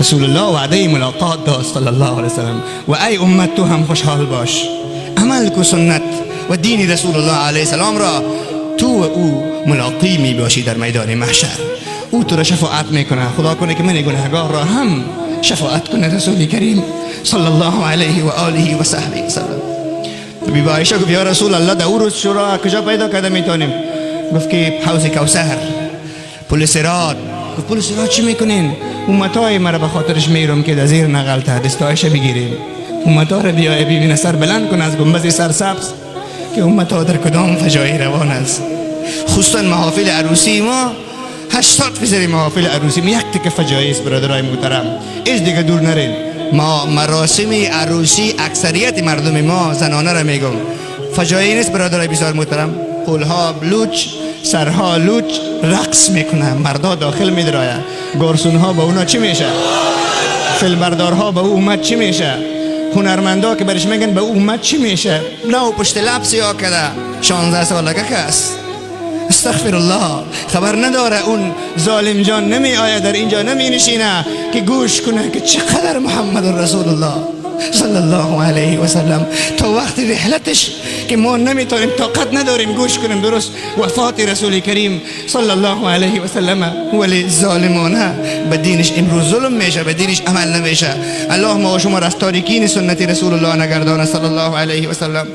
رسول الله وعده ملاقات داد صلی الله علیه وسلم و ای امت تو هم خوشحال باش، عمل کو سنت و دین رسول الله علیه السلام را. تو و او ملاقی می باشی در میدان محشر. او تو را شفاعت میکنه. خدا کنه که من گناهگار را هم شفاعت کنه رسول کریم صلی الله علیه و آله و صحبه وسلم. بی عایشه گفت یا رسول الله در روز شورا کجا پیدا کرده میتونیم؟ گفت که حوض کوثر، پل صراط. گفت پل صراط چی میکنین؟ امتای مرا به خاطرش میرم که در زیر نقلته دستایش بگیریم. امتا را بیای ببینه سر بلند کن از گنبد سرسبز که امتا در کدام فجایع روان است. خصوصا محافل عروسی ما 80% محافل عروسی ما یک تک فجایع است برادرای محترم. هیچ دیگه دور نرین. ما مراسم عروسی اکثریت مردم ما زنانه را میگم فجایع نیست برادرای بسیار محترم. پلها لوچ، سرها لوچ، رقص میکنه، مردا داخل میدرایا، گارسونها با اونا چی میشه؟ فیلمبردارها با او اومد چی میشه؟ هنرمندا که برش میگن به اومد چی میشه؟ نه پشت لب سیاه کده 16 سالگه کس. استغفر الله. خبر نداره اون ظالم جان نمی آید در اینجا نمی نشینه که گوش کنه که چقدر محمد رسول الله صلی الله علیه و سلم تا وقت رحلتش که ما نمیتونیم طاقت نداریم گوش کنیم درست وفات رسول کریم صلی الله علیه و سلم. ولی ظالمانه به دینش امروز ظلم میشه، به دینش عمل نمیشه. الله ما و شما را از تاریکین سنت رسول الله نگردانه صلی الله علیه و سلم.